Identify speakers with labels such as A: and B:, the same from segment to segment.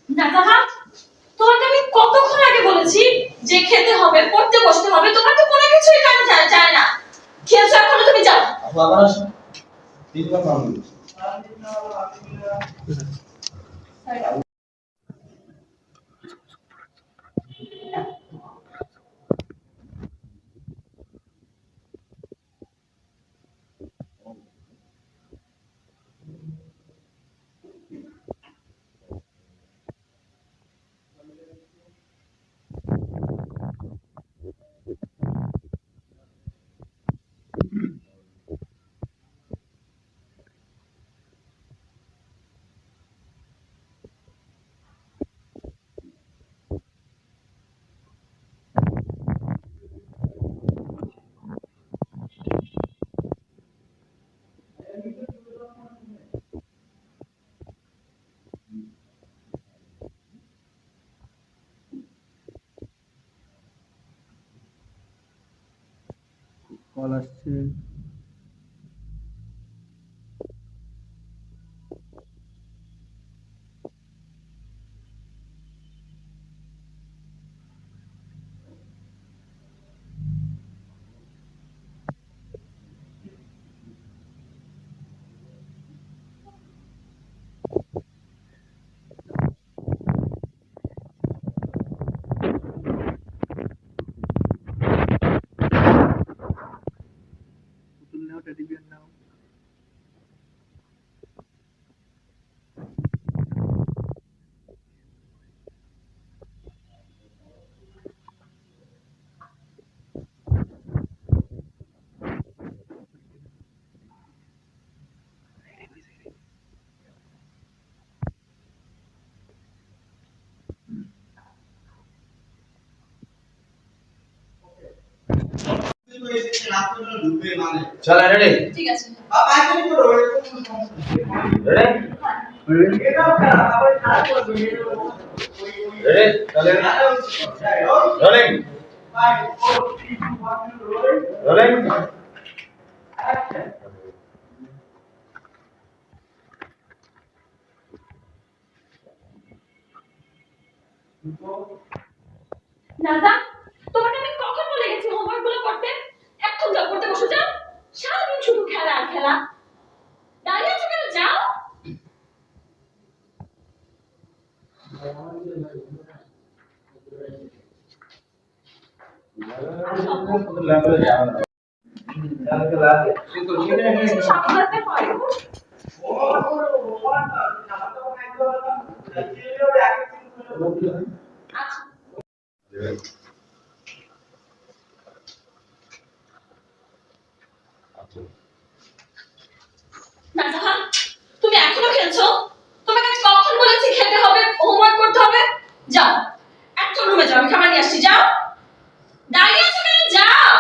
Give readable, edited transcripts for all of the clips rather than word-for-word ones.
A: না তাহা তোমাকে আমি কতক্ষণ আগে বলেছি যে খেতে হবে, পড়তে বসতে হবে, তোমার তো কোনো কিছুই কানে যায় না। খেলছো এখনো, তুমি যাও।
B: আপু আবার আসো। তিনবার নাম বলেছি। কল আসছে। পুতুল নাও, টেডি বিয়ার নাও। চল রেডি।
A: ঠিক আছে।
B: রেডি রেডি চলে রোলিং রোলিং
A: নাজা, তোমাকে আমি কখন বলে গেছি হোমওয়ার্ক গুলো করতে? এখন যাও, পড়তে বসে যাও। সারাদিন শুধু খেলা আর খেলা। দাঁড়িয়ে আছো কেন? যাও।
B: লেভেলে যাও না। কালকে লাগে কিন্তু
A: সাবধানে পড়ো। আচ্ছা। নাজা, তুমি এখনো খেলছো? তোমাকে আমি কখন বলেছি খেতে হবে, হোমওয়ার্ক করতে হবে? যাও, এখন রুমে যাও, আমি খাবার নিয়ে আসছি। যাও। দাঁড়িয়ে আছো কেন? যাও।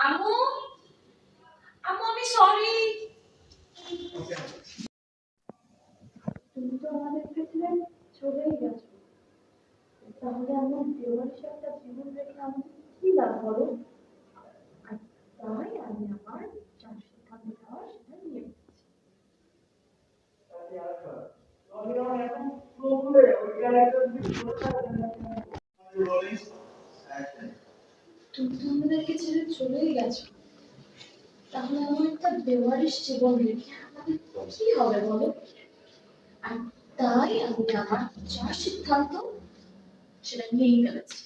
A: আম্মু, আম্মু আমি সরি।
C: তুমি তো আমাদের থেকে চলেই গেছো, তাহলে আমার দেওয়ার একটা জীবন রেখে আমাদের কি লাভ বলো? আর তাই আমি আমার যা সিদ্ধান্ত নেওয়ার সেটা নিয়ে নিচ্ছি। তুমি তো আমাদেরকে ছেড়ে চলেই গেছো, তাহলে আমার একটা বেওয়ারিশ জীবন রেখে আমাদের কি হবে বলো? আর তাই আমি আমার যা সিদ্ধান্ত সেটা নিয়েই ফেলেছি।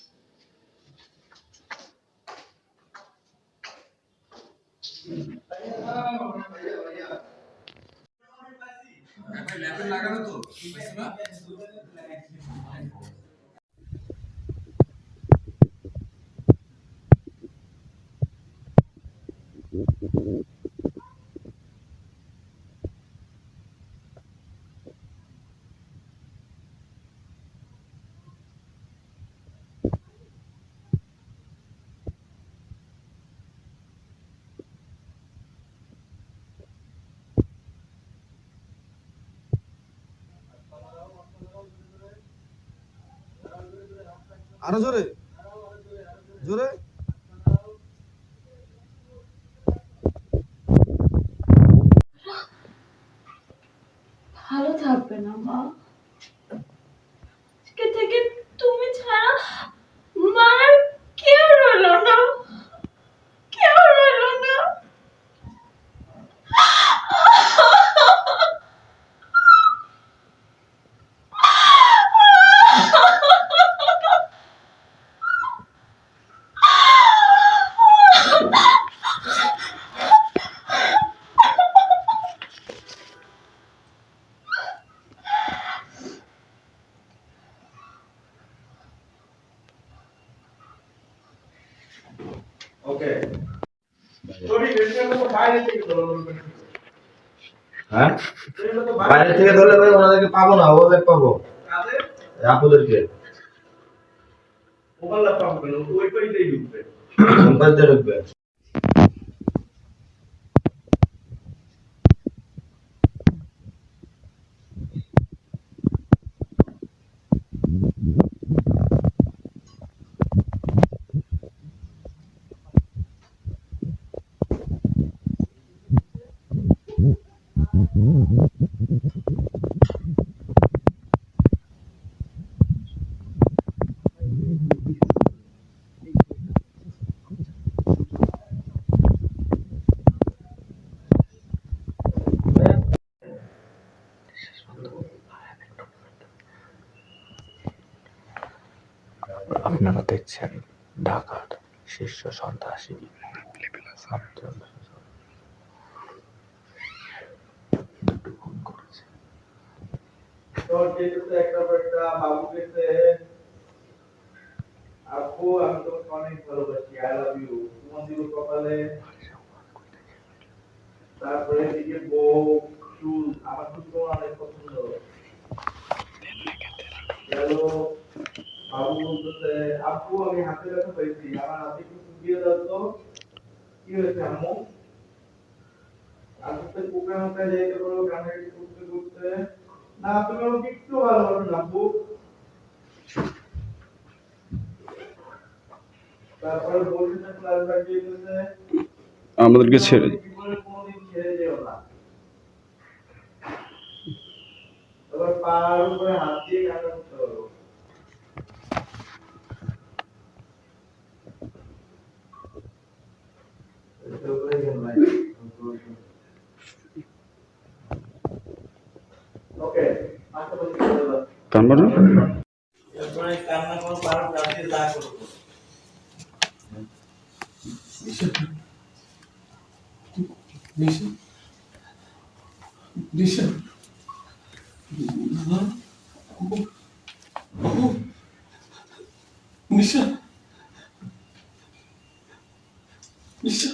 B: ল্যাপটপ লাগানো তো বুঝছো না? আরো জোরে জোরে।
C: ভালো থাকবে না মা।
A: আজকে থেকে তুমি ছাড়া মার কেউ রইলো না, কেউ রইলো না।
D: ওকে সরি এটা তো বাইরে থেকে ধরো
E: হ্যাঁ বাইরে থেকে ধরলে ভাই ওনাদেরকে পাবো না, ওদের পাবো
D: কাজে
E: আপুদেরকে
D: ওভারল্যাপ পাবো কেন ওই পাইতেই ঢুকবে
E: বাজতে ঢুকবে।
F: আপনারা দেখছেন ঢাকার শীর্ষ সন্ত্রাসী দুটো খুন করেছে।
D: তোর যেতে একটা একটা বাবু গেছে আপু আমি তোমাকে অনেক ভালোবাসি আই লাভ ইউ তোমার দিল কপালে তারপরে এদিকে বউ চুল আমার চুল তোমার অনেক পছন্দ গেল বাবু বলতেছে আপু আমি হাতে ব্যথা পাইছি আমার হাতে একটু দিয়ে দাও তো কি হয়েছে আম্মু আসতে কুকুরের মধ্যে যেতে বলো কানে করতে করতে না তুমি আমাকে একটু ভালোবাসো না আপু তারপরে বলতে ক্লাস লাগিয়ে দিয়েছে
B: আমাদেরকে ছেড়ে
D: জীবনে কোনোদিন ছেড়ে যেও না এবার পার উপরে হাত দিয়ে কান্না করতে পারো ওকে আশেপাশে চলে যাও
B: কানবানো
D: এরপরে কান্না করো পার রাতে যা করো
B: নিশা নিশা নিশা নিশা